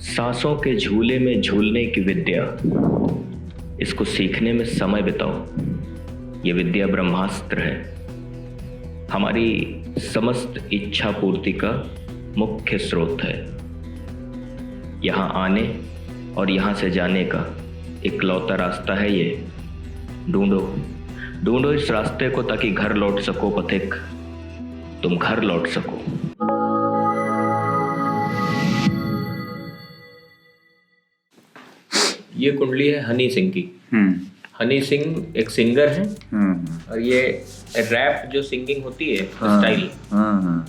सांसों के झूले में झूलने की विद्या, इसको सीखने में समय बिताओ। ये विद्या ब्रह्मास्त्र है, हमारी समस्त इच्छा पूर्ति का मुख्य स्रोत है। यहाँ आने और यहाँ से जाने का इकलौता रास्ता है ये। ढूंढो ढूंढो इस रास्ते को, ताकि घर लौट सको पथिक, तुम घर लौट सको। ये कुंडली है हनी सिंह की। हनी सिंह एक सिंगर है और ये रैप जो सिंगिंग होती है स्टाइल,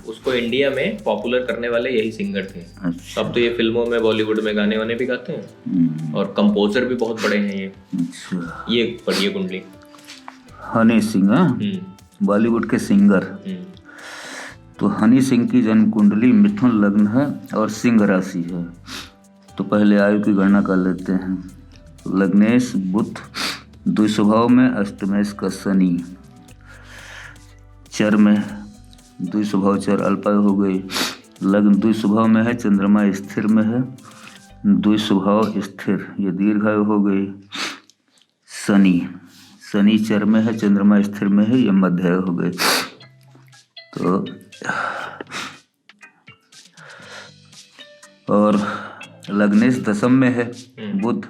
उसको इंडिया में पॉपुलर करने वाले यही सिंगर थे। अच्छा। अब तो ये फिल्मों में बॉलीवुड में गाने वाने भी गाते हैं और कंपोजर भी बहुत बड़े हैं ये। अच्छा। ये पढ़िए कुंडली। हनी सिंह बॉलीवुड के सिंगर। तो हनी सिंह की जन्म कुंडली मिथुन लग्न है और सिंह राशि है। तो पहले आयु की गणना कर लेते हैं। लग्नेश बुध, द्विस्वभाव में अष्टमेश का शनि, चर में द्विस्वभाव चर अल्पायु हो गई। लग्न द्विस्वभाव में है, चंद्रमा स्थिर में है, द्विस्वभाव स्थिर, ये दीर्घायु हो गई। शनि चर में है, चंद्रमा स्थिर में है, ये मध्यायु हो गई। तो और लग्नेश दशम में है, बुध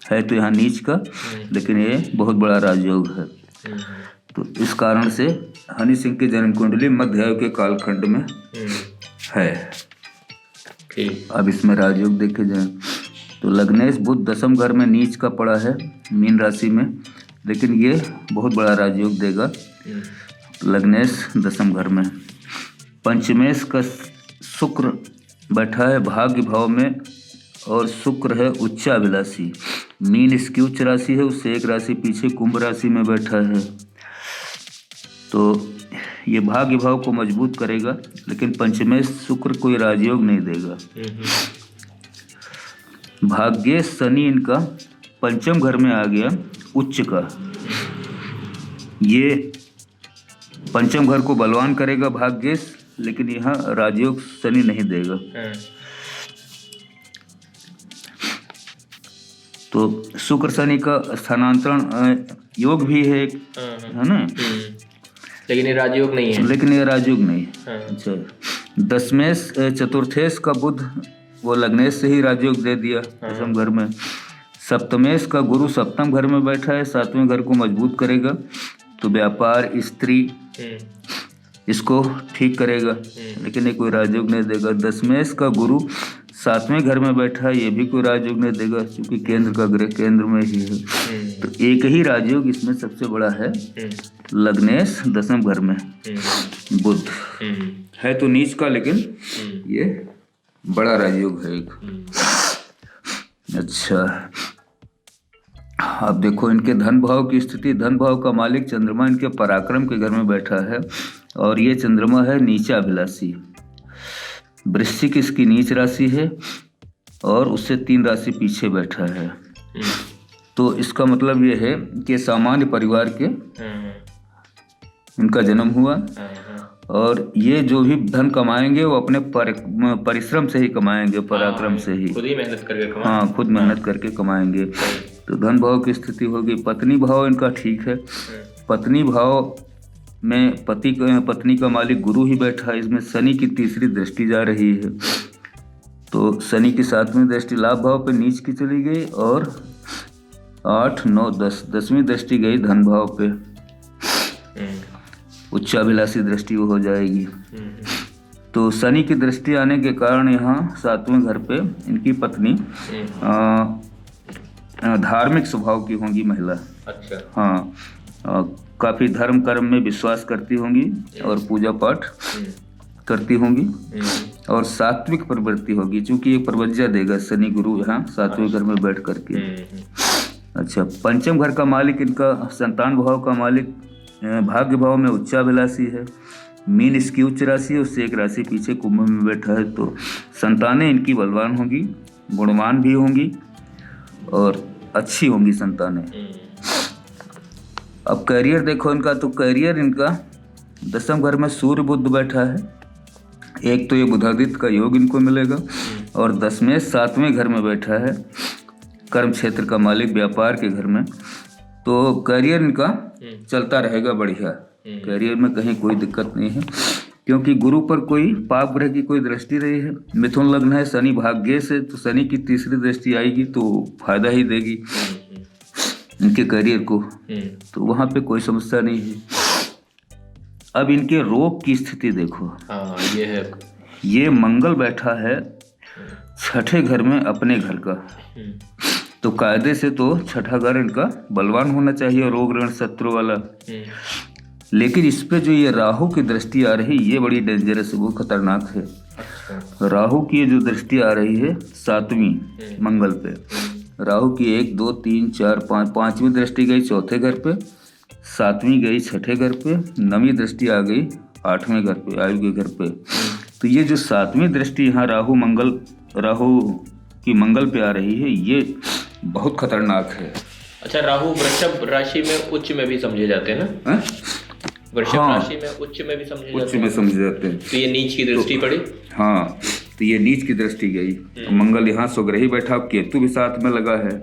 है तो यहाँ नीच का, लेकिन ये बहुत बड़ा राजयोग है। तो इस कारण से हनी सिंह की जन्म कुंडली मध्यायु के कालखंड में है। अब इसमें राजयोग देखे जाए तो लग्नेश बुध दशम घर में नीच का पड़ा है, मीन राशि में, लेकिन ये बहुत बड़ा राजयोग देगा। लग्नेश दशम घर में। पंचमेश का शुक्र बैठा है भाग्य भाव में और शुक्र है उच्चाभिलाषी। मीन इसकी उच्च राशि है, उससे एक राशि पीछे कुंभ राशि में बैठा है। तो ये भाग्य भाव को मजबूत करेगा, लेकिन पंचमेश शुक्र कोई राजयोग नहीं देगा। भाग्य शनि इनका पंचम घर में आ गया उच्च का। ये पंचम घर को बलवान करेगा भाग्येश, लेकिन यहाँ राजयोग शनि नहीं देगा। तो शुक्र शनि का स्थानांतरण योग भी है एक, है ना, लेकिन ये राजयोग नहीं है। लेकिन ये राजयोग नहीं है। अच्छा। दशमेश चतुर्थेश का बुध वो लग्नेश से ही राजयोग दे दिया दशम घर में। सप्तमेश का गुरु सप्तम घर में बैठा है, सातवें घर को मजबूत करेगा। तो व्यापार, स्त्री, इसको ठीक करेगा, लेकिन ये कोई राजयोग नहीं देगा। दशमेश का गुरु सातवें घर में बैठा है, ये भी कोई राजयोग नहीं देगा, क्योंकि केंद्र का ग्रह केंद्र में ही है। तो एक ही राजयोग इसमें सबसे बड़ा है, लग्नेश दशम घर में बुध है तो नीच का, लेकिन ये बड़ा राजयोग है एक। अच्छा, अब देखो इनके धन भाव की स्थिति। धन भाव का मालिक चंद्रमा इनके पराक्रम के घर में बैठा है और ये चंद्रमा है नीचा अभिलाषी। वृश्चिक इसकी नीच राशि है और उससे 3 राशि पीछे बैठा है। तो इसका मतलब ये है कि सामान्य परिवार के इनका जन्म हुआ और ये जो भी धन कमाएंगे वो अपने परिश्रम से ही कमाएंगे, पराक्रम से ही, खुद ही मेहनत करके कमाएंगे। हाँ, खुद मेहनत करके कमाएंगे। तो धन भाव की स्थिति होगी। पत्नी भाव इनका ठीक है। पत्नी भाव में पत्नी का मालिक गुरु ही बैठा है। इसमें शनि की तीसरी दृष्टि जा रही है। तो शनि की 7वीं दृष्टि लाभ भाव पे नीच की चली गई और 8, 9, 10 10वीं दृष्टि गई धन भाव पे, उच्चाभिलाषी दृष्टि वो हो जाएगी। तो शनि की दृष्टि आने के कारण यहाँ 7वें घर पे इनकी पत्नी धार्मिक स्वभाव की होंगी महिला। अच्छा। हाँ, काफी धर्म कर्म में विश्वास करती होंगी और पूजा पाठ करती होंगी और सात्विक प्रवृत्ति होगी, क्योंकि ये प्रवज्जा देगा शनि गुरु यहाँ 7वें घर में बैठ करके। अच्छा, पंचम घर का मालिक इनका संतान भाव का मालिक भाग्य भाव में उच्चाभिलाषी है। मीन इसकी उच्च राशि है, उससे एक राशि पीछे कुंभ में बैठा है। तो संतानें इनकी बलवान होंगी, गुणवान भी होंगी और अच्छी होंगी संतानें। अब करियर देखो इनका। तो करियर इनका दशम घर में सूर्य बुध बैठा है। एक तो ये बुधादित्य का योग इनको मिलेगा और दशमेश 7वें घर में बैठा है, कर्म क्षेत्र का मालिक, व्यापार के घर में। तो करियर इनका चलता रहेगा बढ़िया, करियर में कहीं कोई दिक्कत नहीं है, क्योंकि गुरु पर कोई पाप ग्रह की कोई दृष्टि रही है। मिथुन लग्न है, शनि भाग्य से, तो शनि की तीसरी दृष्टि आएगी तो फायदा ही देगी इनके करियर को, तो वहाँ पे कोई समस्या नहीं है। अब इनके रोग की स्थिति देखो। ये है, ये मंगल बैठा है 6ठे घर में अपने घर का, तो कायदे से तो 6ठा घर इनका बलवान होना चाहिए, रोग ऋण शत्रु वाला। लेकिन इस पे जो ये राहु की दृष्टि आ रही, ये बड़ी डेंजरस है, वो खतरनाक है। राहु की ये जो दृष्टि आ रही है 7वीं मंगल पे, राहु की 1 2 3 4 5, 5वीं दृष्टि गई 4थे घर पे, 7वीं गई 6ठे घर पे, 9वीं दृष्टि आ गई 8वें घर पे, आयु के घर पे। तो ये जो 7वीं दृष्टि यहाँ राहु की मंगल पे आ रही है, ये बहुत खतरनाक है। अच्छा, राहु वृषभ राशि में उच्च में भी समझे जाते हैं ना? वृषभ राशि में उच्च में भी समझे जाते हैं। तो ये नीच की दृष्टि पड़ी। हाँ, तो ये नीच की दृष्टि गई, तो मंगल यहाँ स्वग्रही बैठा, केतु भी साथ में लगा है।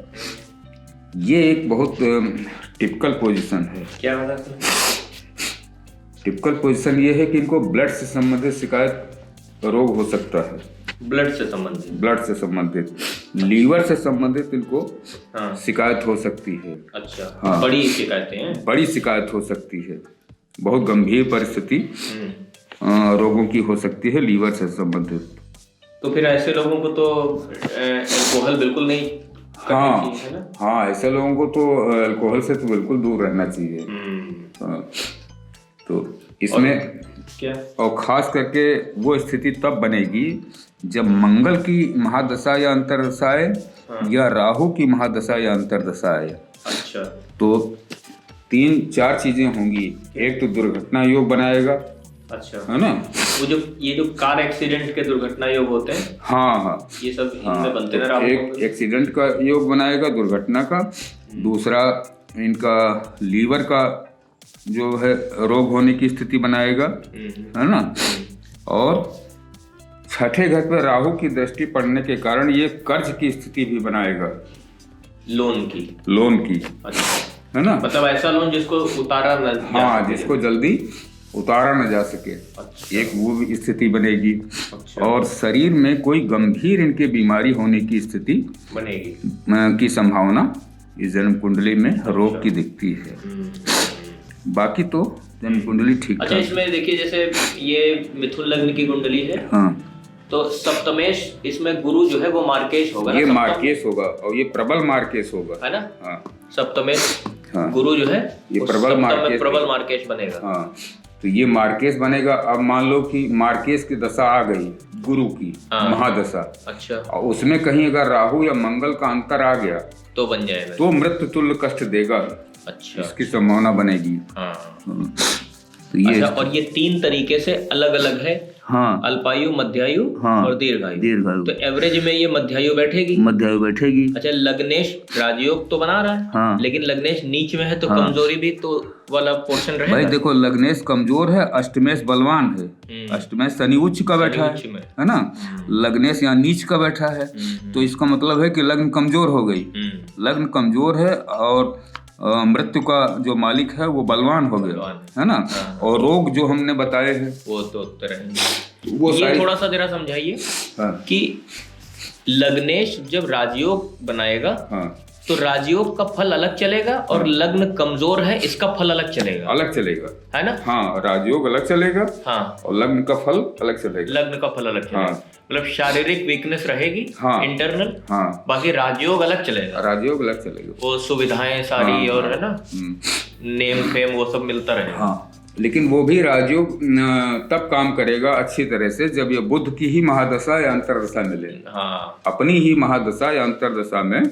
ये एक बहुत टिपिकल पोजीशन है। क्या होगा? टिपिकल पोजीशन ये है कि इनको ब्लड से संबंधित शिकायत, रोग हो सकता है। ब्लड से संबंधित, लीवर से संबंधित इनको शिकायत हो सकती है। अच्छा, हाँ, बड़ी शिकायतें हैं, बड़ी शिकायत हो सकती है, बहुत गंभीर परिस्थिति रोगों की हो सकती है लीवर से संबंधित। तो फिर ऐसे लोगों को तो अल्कोहल बिल्कुल नहीं करनी चाहिए ना? हाँ, ऐसे लोगों को तो अल्कोहल से तो बिल्कुल दूर रहना चाहिए। तो इसमें क्या, और खास करके वो स्थिति तब बनेगी जब मंगल की महादशा या अंतरदशा आए, या राहु की महादशा या अंतरदशा आए। अच्छा, तो 3-4 चीजें होंगी। एक तो दुर्घटना योग बनाएगा। अच्छा, है ना? वो जो ये जो कार एक्सीडेंट के दुर्घटना योग होते हैं, हाँ, ये सब इनमें बनते हैं। एक एक्सीडेंट का योग बनाएगा, दुर्घटना का। दूसरा इनका लीवर का जो है रोग होने की स्थिति बनाएगा, है ना? और 6ठे घर पर राहु की दृष्टि पड़ने के कारण ये कर्ज की स्थिति भी बनाएगा, लोन की। अच्छा, है ना? मतलब ऐसा लोन जिसको उतारा न जा सके। जिसको जल्दी उतारा न जा सके। अच्छा, एक वो भी स्थिति बनेगी। अच्छा, और शरीर में कोई गंभीर इनके बीमारी होने की स्थिति बनेगी की संभावना इस जन्म कुंडली में रोग की दिखती है। बाकी तो जन्म कुंडली ठीक। अच्छा, इसमें देखिए जैसे ये मिथुन लग्न की कुंडली है, तो सप्तमेश, इसमें गुरु जो है वो मार्केश होगा, ये मार्केश होगा, और ये प्रबल मार्केश होगा, है ना? हाँ, सप्तमेश गुरु जो है ये प्रबल मार्केश बनेगा। हाँ, तो ये मार्केश बनेगा। अब मान लो कि मार्केश की दशा आ गई, गुरु की महादशा। अच्छा, और उसमें कहीं अगर राहु या मंगल का अंतर आ गया तो बन जाएगा, तो मृत्यु तुल्य कष्ट देगा। अच्छा, इसकी संभावना बनेगी। तो ये अच्छा, और ये 3 तरीके से अलग अलग है। हाँ, अल्पायु, मध्यायु और दीर्घायु। तो एवरेज में ये मध्यायु बैठेगी। अच्छा, लग्नेश राजयोग तो बना रहा है। हाँ, लेकिन लग्नेश नीच में है, तो कमजोरी भी तो वाला पोर्शन रहेगा। भाई देखो, लग्नेश कमजोर है, अष्टमेश बलवान है। अष्टमेश शनि उच्च का बैठा है ना? लग्नेश यहाँ नीच का बैठा है, तो इसका मतलब है कि लग्न कमजोर हो गई। लग्न कमजोर है और मृत्यु का जो मालिक है वो बलवान हो गया, है ना? और रोग जो हमने बताए हैं वो तो वो ये थोड़ा सा जरा समझाइए कि लग्नेश जब राजयोग बनाएगा, तो राजयोग का फल अलग चलेगा, और लग्न कमजोर है इसका फल अलग चलेगा, है ना? हाँ, राजयोग अलग चलेगा, हाँ, और लग्न का फल अलग चलेगा। हाँ, मतलब शारीरिक वीकनेस रहेगी, इंटरनल, बाकी राजयोग अलग चलेगा। वो सुविधाएं सारी, और है ना, नेम फेम वो सब मिलता रहेगा। लेकिन वो भी राजयोग तब काम करेगा अच्छी तरह से जब ये बुध की ही महादशा या अंतरदशा मिले। अपनी ही महादशा या अंतरदशा में,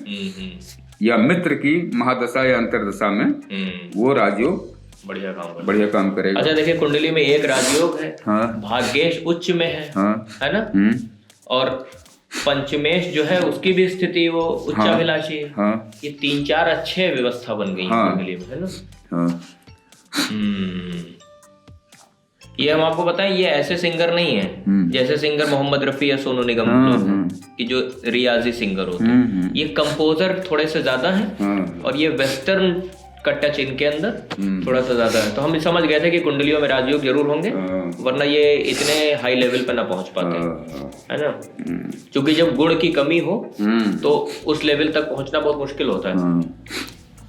या मित्र की महादशा या अंतरदशा में वो राजयोग बढ़िया काम करेगा। अच्छा, देखिए कुंडली में एक राजयोग है, भाग्येश उच्च में है ना? और पंचमेश जो है उसकी भी स्थिति वो उच्चाभिलाषी है। ये 3-4 अच्छे व्यवस्था बन गई कुंडली में, है ना? ये हम आपको बताएं, ये ऐसे सिंगर नहीं है जैसे सिंगर मोहम्मद रफी या सोनू निगम लोग हैं कि जो रियाजी सिंगर होते हैं। ये कंपोजर थोड़े से ज्यादा हैं और ये वेस्टर्न का टच इनके अंदर थोड़ा सा ज्यादा है। तो हम समझ गए थे कि कुंडलियों में राजयोग जरूर होंगे, वरना ये इतने हाई लेवल पे ना पहुंच पाते, है ना। क्योंकि जब गुण की कमी हो तो उस लेवल तक पहुंचना बहुत मुश्किल होता है।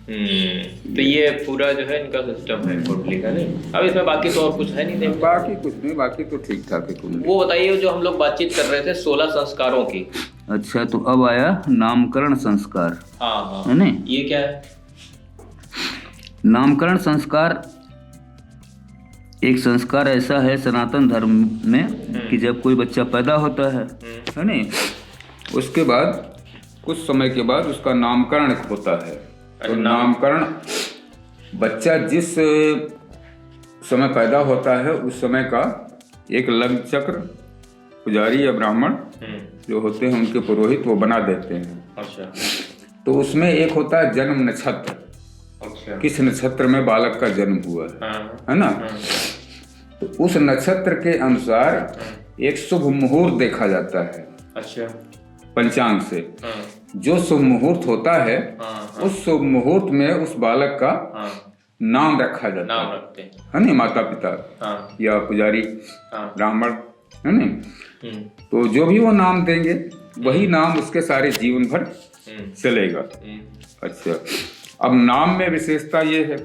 तो ये पूरा जो है इनका सिस्टम है कुंडली का। नहीं अब इसमें बाकी तो और कुछ है नहीं, बाकी कुछ नहीं, बाकी तो ठीक ठाक है कुंडली। वो बताइए जो हम लोग बातचीत कर रहे थे 16 संस्कारों की। अच्छा, तो अब आया नामकरण संस्कार। हाँ है ना, ये क्या है? नामकरण संस्कार एक संस्कार ऐसा है सनातन धर्म में कि जब कोई बच्चा पैदा होता है ना, उसके बाद कुछ समय के बाद उसका नामकरण होता है। तो नामकरण बच्चा जिस समय पैदा होता है उस समय का एक लग्न चक्र पुजारी या ब्राह्मण जो होते हैं उनके पुरोहित वो बना देते हैं। अच्छा। तो उसमें एक होता है जन्म नक्षत्र। अच्छा। किस नक्षत्र में बालक का जन्म हुआ है ना। तो उस नक्षत्र के अनुसार एक शुभ मुहूर्त देखा जाता है। अच्छा। पंचांग से जो शुभ मुहूर्त होता है उस शुभ मुहूर्त में उस बालक का नाम रखा जाता नाम रखते हैं, है ना, माता पिता या पुजारी ब्राह्मण, है ना। तो जो भी वो नाम देंगे वही नाम उसके सारे जीवन भर चलेगा। अच्छा, अब नाम में विशेषता ये है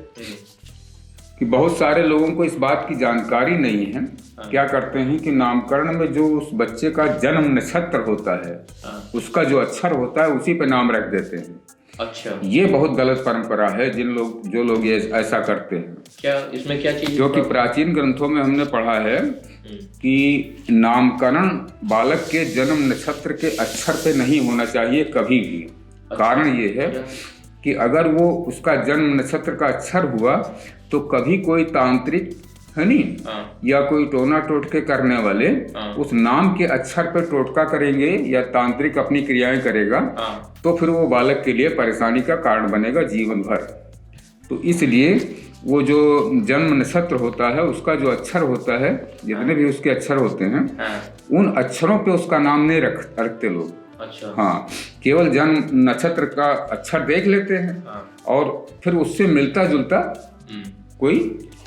कि बहुत सारे लोगों को इस बात की जानकारी नहीं है। क्या करते हैं कि नामकरण में जो उस बच्चे का जन्म नक्षत्र होता है उसका जो अक्षर होता है उसी पे नाम रख देते हैं। अच्छा। ये बहुत गलत परंपरा है जो लोग ये ऐसा करते हैं। क्या इसमें क्या चीज? क्योंकि प्राचीन ग्रंथों में हमने पढ़ा है कि नामकरण बालक के जन्म नक्षत्र के अक्षर पे नहीं होना चाहिए कभी भी। कारण ये है कि अगर वो उसका जन्म नक्षत्र का अक्षर हुआ तो कभी कोई तांत्रिक, है नहीं, या कोई टोना टोटके करने वाले उस नाम के अक्षर पे टोटका करेंगे या तांत्रिक अपनी क्रियाएं करेगा तो फिर वो बालक के लिए परेशानी का कारण बनेगा जीवन भर। तो इसलिए वो जो जन्म नक्षत्र होता है उसका जो अक्षर होता है, जितने भी उसके अक्षर होते हैं उन अक्षरों पे उसका नाम नहीं रखते लोग। अच्छा। हाँ, केवल जन्म नक्षत्र का अक्षर देख लेते हैं और फिर उससे मिलता जुलता कोई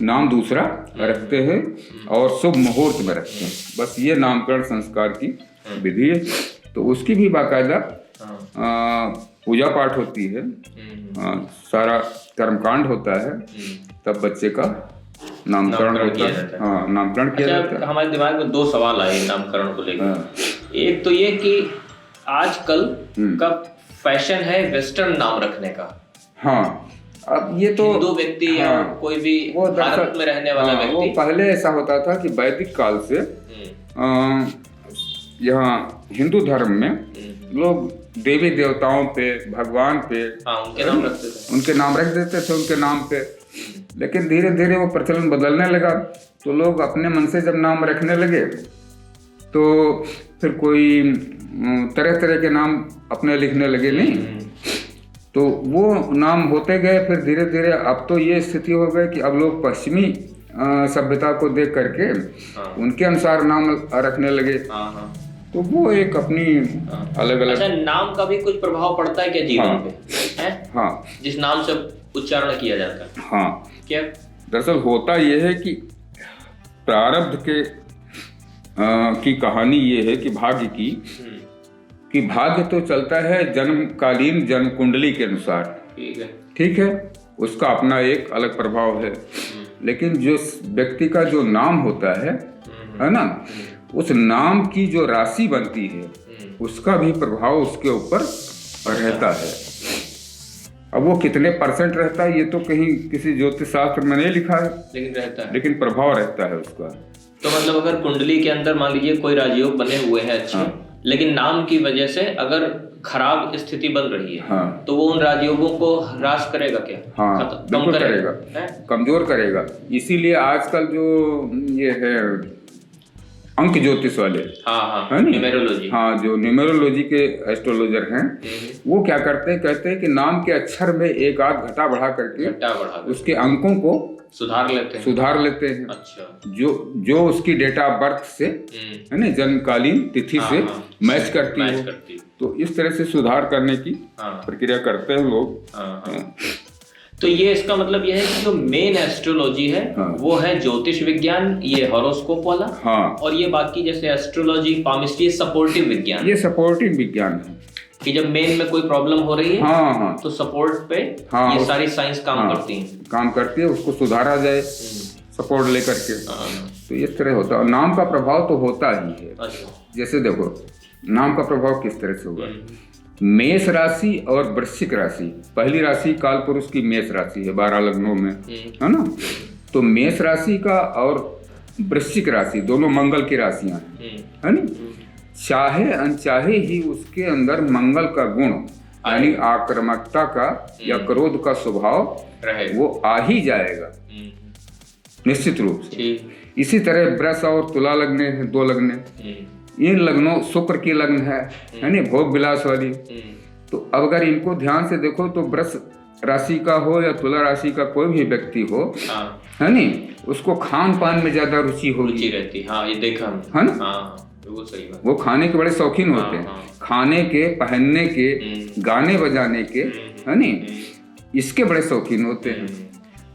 नाम दूसरा रखते हैं और शुभ मुहूर्त में रखते हैं। बस ये नामकरण संस्कार की विधि है। तो उसकी भी बाकायदा पूजा पाठ होती है, सारा कर्मकांड होता है, तब बच्चे का नामकरण होता है। हाँ, नामकरण किया जाता है। हमारे दिमाग में दो सवाल आए नामकरण को लेकर। एक तो ये कि आजकल का फैशन है वेस्टर्न नाम रखने का। हाँ, अब ये तो हिंदू व्यक्ति या कोई भी भारत में रहने वाला व्यक्ति, वो पहले ऐसा होता था कि वैदिक काल से यहाँ हिंदू धर्म में लोग देवी देवताओं पे, भगवान पे उनके नाम रखते थे, उनके नाम रख देते थे उनके नाम पे। लेकिन धीरे धीरे वो प्रचलन बदलने लगा तो लोग अपने मन से जब नाम रखने लगे तो फिर कोई तरह तरह के नाम अपने लिखने लगे। नहीं तो वो नाम होते गए, फिर धीरे धीरे अब तो ये स्थिति हो गई कि अब लोग पश्चिमी सभ्यता को देख करके उनके अनुसार नाम रखने लगे। तो वो एक अपनी अलग अलग। अच्छा, नाम का भी कुछ प्रभाव पड़ता है क्या जीवन पे? हाँ, जिस नाम से उच्चारण किया जाता है। हाँ, क्या दरअसल होता ये है कि प्रारब्ध के की कहानी ये है कि भाग्य की भाग्य तो चलता है जन्मकालीन जन्म कुंडली के अनुसार। ठीक है, उसका अपना एक अलग प्रभाव है। लेकिन जो व्यक्ति का जो नाम होता है ना, उस नाम की जो राशि बनती है उसका भी प्रभाव उसके ऊपर रहता है। अब वो कितने परसेंट रहता है ये तो कहीं किसी ज्योतिष शास्त्र में नहीं लिखा है, लेकिन रहता है, लेकिन प्रभाव रहता है उसका। तो मतलब अगर कुंडली के अंदर मान लीजिए कोई राजयोग बने हुए हैं अच्छे, लेकिन नाम की वजह से अगर खराब स्थिति बन रही है तो वो उन राजयोगों को ह्रास करेगा क्या? हाँ, बिल्कुल करेगा, कमजोर करेगा। इसीलिए आजकल जो ये है अंक ज्योतिष वाले, हाँ है नी? न्यूमेरोलॉजी, हाँ, जो न्यूमेरोलॉजी के एस्ट्रोलॉजर हैं, वो क्या करते हैं, कहते हैं कि नाम के अक्षर में एक आध घटा बढ़ा करके उसके अंकों को सुधार लेते हैं। अच्छा। जो उसकी डेट ऑफ बर्थ से, है ना, जन्मकालीन तिथि से मैच करती है, तो इस तरह से सुधार करने की प्रक्रिया करते हैं लोग। तो ये इसका मतलब ये है कि जो मेन एस्ट्रोलॉजी है वो है ज्योतिष विज्ञान, ये हॉरोस्कोप वाला, और ये बाकी जैसे एस्ट्रोलॉजी, पामिस्ट्री, सपोर्टिव विज्ञान, ये सपोर्टिव विज्ञान है कि जब मेन में कोई प्रॉब्लम हो रही है तो सपोर्ट पे ये सारी साइंस काम करती है, उसको सुधारा जाए सपोर्ट लेकर के। तो इस तरह होता है। और नाम का प्रभाव तो होता ही है। जैसे देखो नाम का प्रभाव किस तरह से होगा। मेष राशि और वृश्चिक राशि, पहली राशि काल पुरुष की मेष राशि है 12 लग्नों में, है ना। तो मेष राशि का और वृश्चिक राशि दोनों मंगल की राशियां हैं, है ना। चाहे अनचाहे ही उसके अंदर मंगल का गुण यानी आक्रामकता का या क्रोध का स्वभाव वो आ ही जाएगा निश्चित रूप से। इसी तरह वृष और तुला लग्न है, 2 लग्न, इन लग्नों शुक्र की लग्न है ना, भोग विलास वाली। तो अब अगर इनको ध्यान से देखो तो वृष राशि का हो या तुला राशि का कोई भी व्यक्ति हो, है नी, उसको खान पान में ज्यादा रुचि रहती है। ये देखा है ना। वो खाने के बड़े शौकीन होते हैं, खाने के, पहनने के, गाने बजाने के, है नी, इसके बड़े शौकीन होते हैं।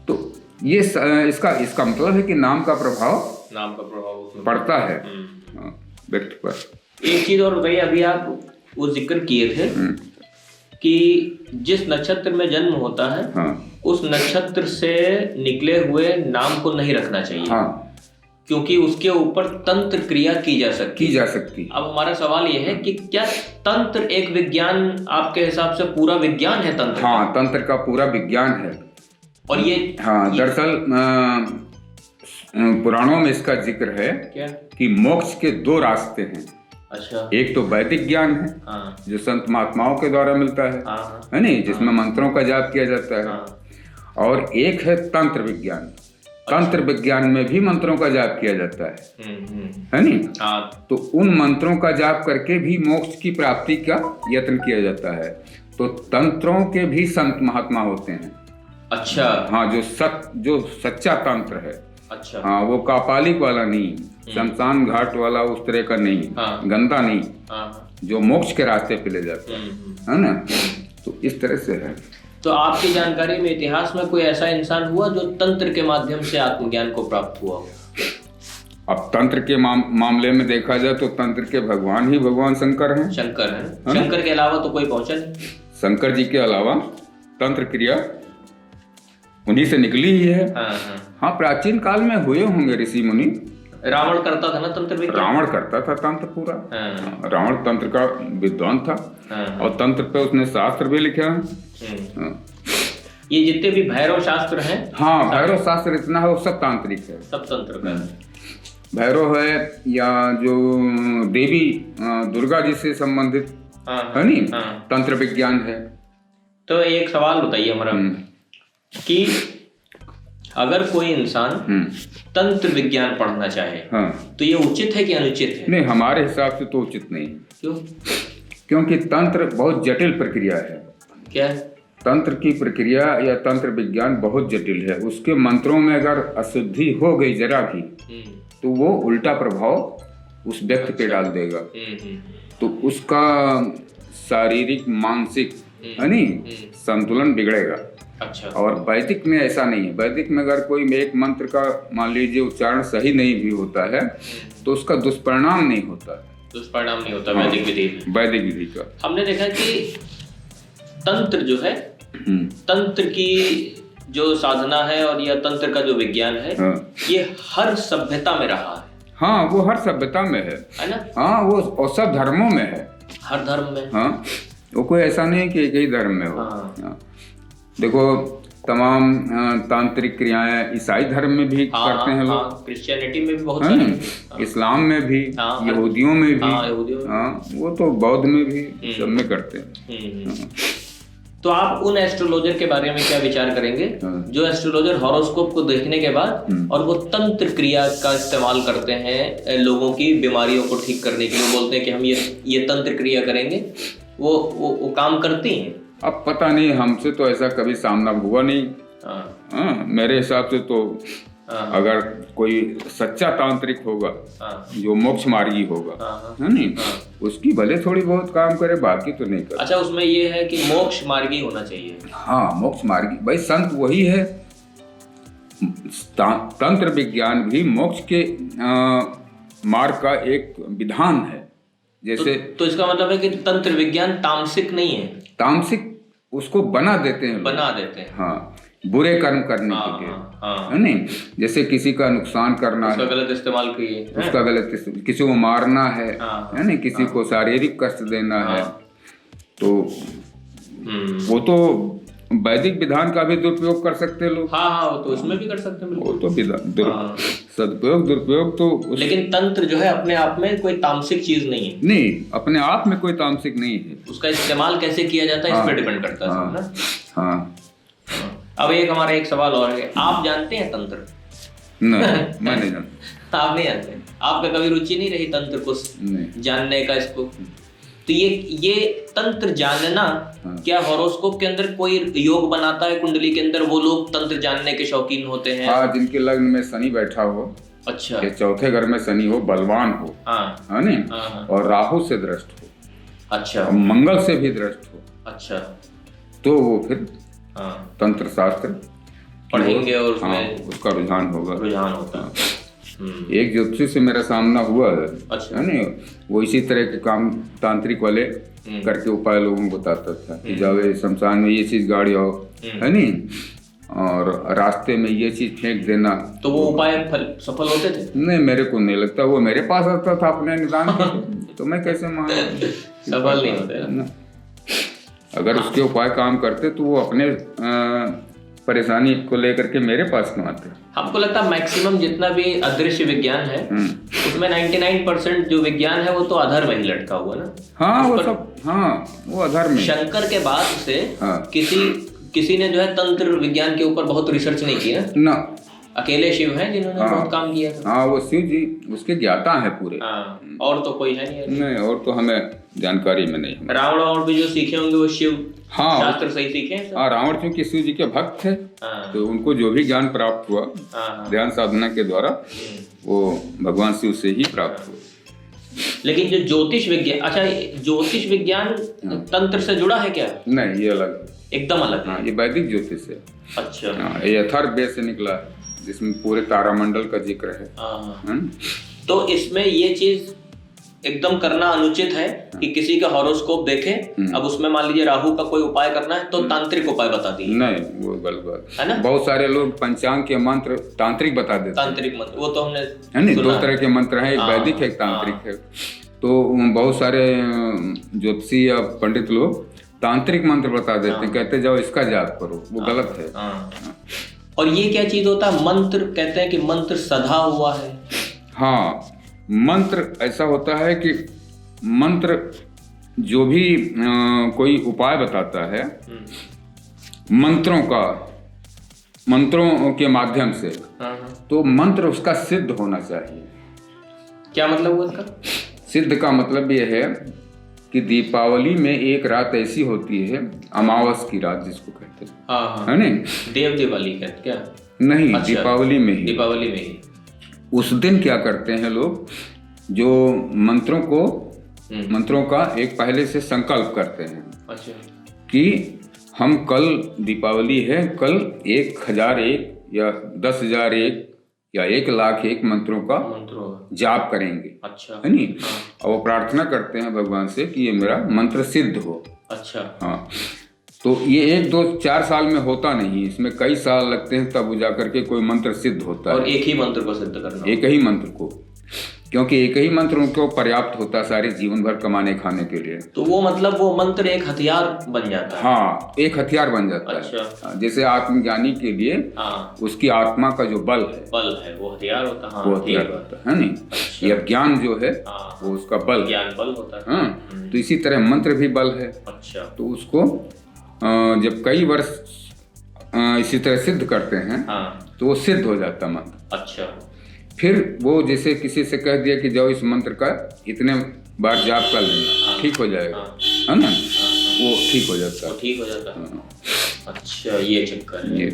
तो ये इसका मतलब है कि नाम का प्रभाव पड़ता है व्यक्ति पर। एक चीज और बताइए, अभी आप वो जिक्र किए थे कि जिस नक्षत्र में जन्म होता है उस नक्षत्र से निकले हुए नाम को नहीं रखना चाहिए, क्योंकि उसके ऊपर तंत्र क्रिया की जा सकती। अब हमारा सवाल यह है कि क्या तंत्र एक विज्ञान आपके हिसाब से पूरा विज्ञान है तंत्र? तंत्र का पूरा विज्ञान है। और ये दरअसल पुराणों में इसका जिक्र है क्या कि मोक्ष के 2 रास्ते हैं। अच्छा। एक तो वैदिक ज्ञान है, जो संत महात्माओं के द्वारा मिलता है नहीं, जिसमें मंत्रों का जाप किया जाता है। और एक है तंत्र विज्ञान। तंत्र विज्ञान में भी मंत्रों का जाप किया जाता है नहीं। तो उन मंत्रों का जाप करके भी मोक्ष की प्राप्ति का यत्न किया जाता है। तो तंत्रों के भी संत महात्मा होते हैं। अच्छा। जो सच्चा तंत्र है। अच्छा। वो कापालिक वाला नहीं, शमशान घाट वाला उस तरह का नहीं, गंदा नहीं, जो मोक्ष के रास्ते पे ले जाता है ना। तो इस तरह से है। तो आपकी जानकारी में इतिहास में कोई ऐसा इंसान हुआ जो तंत्र के माध्यम से आत्मज्ञान को प्राप्त हुआ हो? अब तंत्र के मामले में देखा जाए तो तंत्र के भगवान ही भगवान शंकर हैं। शंकर के अलावा तो कोई पहुंचा नहीं। शंकर जी के अलावा तंत्र क्रिया उन्हीं से निकली ही है। हाँ, प्राचीन काल में हुए होंगे ऋषि मुनि। रावण करता था ना तंत्र विज्ञान? रावण करता था तंत्र पूरा। रावण तंत्र का विद्वान था और तंत्र पे उसने शास्त्र भी लिखे हैं। ये जितने भी भैरव शास्त्र हैं, भैरव शास्त्र इतना है वो सब तांत्रिक है, सब तंत्र का। भैरव है या जो देवी दुर्गा जी से संबंधित है नी, तंत्र विज्ञान है। तो एक सवाल बताइए हमारा कि अगर कोई इंसान तंत्र विज्ञान पढ़ना चाहे तो ये उचित है कि अनुचित है? नहीं, हमारे हिसाब से तो उचित नहीं। क्यों? क्योंकि तंत्र बहुत जटिल प्रक्रिया है। क्या? तंत्र की प्रक्रिया या तंत्र विज्ञान बहुत जटिल है। उसके मंत्रों में अगर अशुद्धि हो गई जरा भी तो वो उल्टा प्रभाव उस व्यक्ति पे डाल देगा। तो उसका शारीरिक, मानसिक संतुलन बिगड़ेगा। अच्छा। और वैदिक में ऐसा नहीं है। वैदिक में अगर कोई एक मंत्र का मान लीजिए उच्चारण सही नहीं भी होता है तो उसका दुष्परिणाम नहीं होता। वैदिक विधि का। हमने देखा कि तंत्र जो है, तंत्र की जो साधना है और यह तंत्र का जो विज्ञान है, ये हर सभ्यता में रहा है। वो हर सभ्यता में है ना। वो सब धर्मों में है, हर धर्म में। वो कोई ऐसा नहीं कि एक ही धर्म में हो। देखो तमाम तांत्रिक क्रियाएं ईसाई धर्म में भी करते हैं लोग, क्रिश्चियनिटी में भी बहुत सारे, इस्लाम में भी, यहूदियों में भी, वो तो बौद्ध में भी, सब में करते हैं। तो आप उन एस्ट्रोलॉजर के बारे में क्या विचार करेंगे जो एस्ट्रोलॉजर हॉरोस्कोप को देखने के बाद और वो तंत्र क्रिया का इस्तेमाल करते हैं लोगों की बीमारियों को ठीक करने के लिए, बोलते हैं कि हम ये तंत्र क्रिया करेंगे, वो काम करती हैं? अब पता नहीं, हमसे तो ऐसा कभी सामना हुआ नहीं। मेरे हिसाब से तो अगर कोई सच्चा तांत्रिक होगा जो मोक्ष मार्गी होगा, है नहीं, उसकी भले थोड़ी बहुत काम करे, बाकी तो नहीं करे। अच्छा, उसमें ये है कि मोक्ष मार्गी होना चाहिए। हाँ, मोक्ष मार्गी भाई, संत वही है। तंत्र विज्ञान भी मोक्ष के मार्ग का एक विधान है। जैसे तो इसका मतलब है कि तंत्र विज्ञान तामसिक नहीं है। तामसिक उसको बना देते हैं। हाँ, बुरे कर्म करने के लिए, है नहीं, जैसे किसी का नुकसान करना है, गलत इस्तेमाल उसका गलत, किसी को मारना है नहीं, किसी को शारीरिक कष्ट देना है, तो वो तो वैदिक विधान का भी दुरुपयोग कर सकते हैं लोग। हाँ, वो तो उसमें भी कर सकते हैं, वो तो सदुपयोग दुरुपयोग तो लेकिन तंत्र जो है अपने आप में कोई तामसिक चीज नहीं है। नहीं, अपने आप में कोई तामसिक नहीं है। उसका इस्तेमाल कैसे किया जाता है इस पर डिपेंड करता है ना। हाँ। अब हमारा एक सवाल और है, आप जानते हैं तंत्र? नहीं, मैं नहीं जानता। आप नहीं जानते? आपका कभी रुचि नहीं रही तंत्र को जानने का इसको? तो ये तंत्र जानना, क्या हॉरोस्कोप के अंदर कोई योग बनाता है कुंडली के अंदर, वो लोग तंत्र जानने के शौकीन होते हैं? हाँ, जिनके लग्न में शनि बैठा हो, अच्छा, या चौथे घर में शनि हो, बलवान हो, है नहीं, और राहु से दृष्ट हो, अच्छा, मंगल से भी दृष्ट हो, अच्छा, तो वो फिर तंत्र शास्त्र पढ़ेंगे और उसमें उसका रुझान होता है। एक ज्योतिषी से मेरा सामना हुआ है, अच्छा, है नहीं, वो इसी तरह के काम तांत्रिक वाले करके उपाय लोगों को बताता था कि जावे शमशान में ये चीज गाड़ी आओ, है नहीं, और रास्ते में ये चीज फेंक देना। तो वो उपाय सफल होते थे? नहीं, मेरे को नहीं लगता। वो मेरे पास आता था अपने निदान के, तो मैं कैसे मान सफल नहीं होते। अगर उसके उपाय काम करते तो वो अपने परेशानी को लेकर के मेरे पास क्यों आते? हमको लगता है मैक्सिमम जितना भी अदृश्य विज्ञान है उसमें 99% जो विज्ञान है वो तो अधर्म में ही लटका हुआ ना। हाँ, वो सब, हाँ, वो अधर्म। शंकर के बाद से किसी ने जो है तंत्र विज्ञान के ऊपर बहुत रिसर्च नहीं किया ना। अकेले शिव हैं जिन्होंने बहुत काम किया था। हाँ, वो शिव जी उसके ज्ञाता है पूरे। और तो कोई है नहीं। और तो हमें जानकारी में नहीं। रावण और भी जो सीखे होंगे वो शिव शास्त्र सही सीखे। हाँ, रावण क्योंकि शिव जी के भक्त थे, तो उनको जो भी ज्ञान प्राप्त हुआ ध्यान साधना के द्वारा वो भगवान शिव से ही प्राप्त हुआ। लेकिन जो ज्योतिष विज्ञान, अच्छा, ज्योतिष विज्ञान तंत्र से जुड़ा है क्या? नहीं, ये अलग, एकदम अलग है। ये वैदिक ज्योतिष है। अच्छा, ये अथर्ववेद से निकला है जिसमें पूरे तारामंडल का जिक्र है। तो इसमें ये चीज एकदम करना अनुचित है कि किसी का हॉरोस्कोप देखे, अब उसमें मान लीजिए राहु का कोई उपाय करना है तो तांत्रिक उपाय बता दिए। नहीं, वो गलत बात है ना। बहुत सारे लोग पंचांग के मंत्र तांत्रिक बता देते। तांत्रिक मंत्र वो तो हमने, है नहीं, 2 तरह के मंत्र हैं, एक वैदिक है, एक तांत्रिक है। तो बहुत सारे ज्योतिषी या पंडित लोग तांत्रिक मंत्र बता देते हैं, कहते जाओ इसका जाप करो, वो गलत है। और ये क्या चीज होता है? मंत्र कहते हैं कि मंत्र सधा हुआ है। हाँ, मंत्र ऐसा होता है कि मंत्र जो भी कोई उपाय बताता है मंत्रों के माध्यम से, तो मंत्र उसका सिद्ध होना चाहिए। क्या मतलब हुआ इसका? सिद्ध का मतलब ये है कि दीपावली में एक रात ऐसी होती है, अमावस की रात जिसको कहते हैं, है नहीं, देव दिवाली कहते क्या? नहीं, अच्छा, दीपावली में ही उस दिन क्या करते हैं लोग, जो मंत्रों का एक पहले से संकल्प करते हैं। अच्छा, कि हम कल दीपावली है, कल 1001 या 10,001 या 1,00,001 मंत्रों का जाप करेंगे। अच्छा, है नहीं, और वो प्रार्थना करते हैं भगवान से कि ये मेरा मंत्र सिद्ध हो। अच्छा, हाँ, तो ये 1, 2, 4 साल में होता नहीं, इसमें कई साल लगते हैं, तब जाकर के कोई मंत्र सिद्ध होता है। और एक ही मंत्र को सिद्ध करना, एक ही मंत्र को, क्योंकि एक ही मंत्र उनको पर्याप्त होता है सारे जीवन भर कमाने खाने के लिए। तो वो मतलब वो मंत्र एक हथियार बन जाता है। हाँ, एक हथियार बन जाता है। जैसे आत्मज्ञानी के लिए उसकी आत्मा का जो बल है वो हथियार होता है। वो हथियार होता है नहीं। अच्छा। यह ज्ञान जो है वो उसका बल, ज्ञान बल होता है। तो इसी तरह मंत्र भी बल है। अच्छा, तो उसको जब कई वर्ष इसी तरह सिद्ध करते हैं तो वो सिद्ध हो जाता मंत्र। अच्छा। फिर वो जैसे किसी से कह दिया कि जाओ इस मंत्र का इतने बार जाप कर लेना, ठीक हो जाएगा, है ना, वो ठीक हो जाता है। ठीक हो जाता है। अच्छा, ये चक्कर है।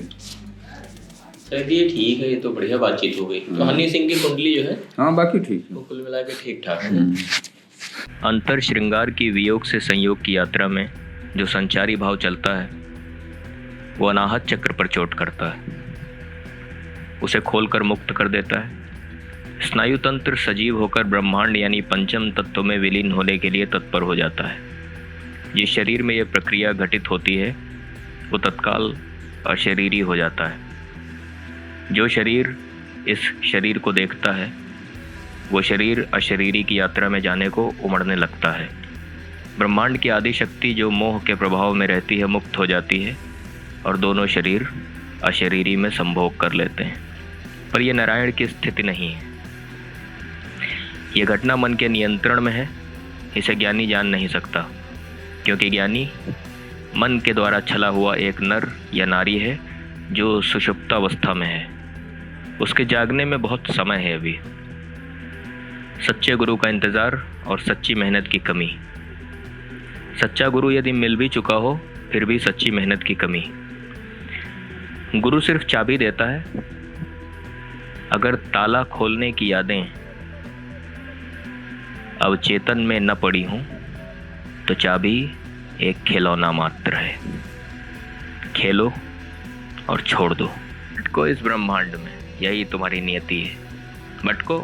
चलिए ठीक है, ये तो बढ़िया बातचीत हो गई। तो हनी सिंह की कुंडली जो है, हाँ बाकी ठीक है, तो कुल मिला के ठीक ठाक है। अंतर श्रृंगार की वियोग से संयोग की यात्रा में जो संचारी भाव चलता है वो अनाहत चक्र पर चोट करता है, उसे खोलकर मुक्त कर देता है। स्नायु तंत्र सजीव होकर ब्रह्मांड यानी पंचम तत्व में विलीन होने के लिए तत्पर हो जाता है। जिस शरीर में यह प्रक्रिया घटित होती है वो तत्काल अशरीरी हो जाता है। जो शरीर इस शरीर को देखता है वो शरीर अशरीरी की यात्रा में जाने को उमड़ने लगता है। ब्रह्मांड की आदि शक्ति जो मोह के प्रभाव में रहती है मुक्त हो जाती है और दोनों शरीर अशरीरी में संभोग कर लेते हैं। पर यह नारायण की स्थिति नहीं है। यह घटना मन के नियंत्रण में है। इसे ज्ञानी जान नहीं सकता, क्योंकि ज्ञानी मन के द्वारा छला हुआ एक नर या नारी है जो सुषुप्तावस्था में है। उसके जागने में बहुत समय है अभी। सच्चे गुरु का इंतज़ार और सच्ची मेहनत की कमी। सच्चा गुरु यदि मिल भी चुका हो फिर भी सच्ची मेहनत की कमी। गुरु सिर्फ चाबी देता है, अगर ताला खोलने की यादें अवचेतन में न पड़ी हूं तो चाबी एक खिलौना मात्र है। खेलो और छोड़ दो। भटको इस ब्रह्मांड में, यही तुम्हारी नियति है। भटको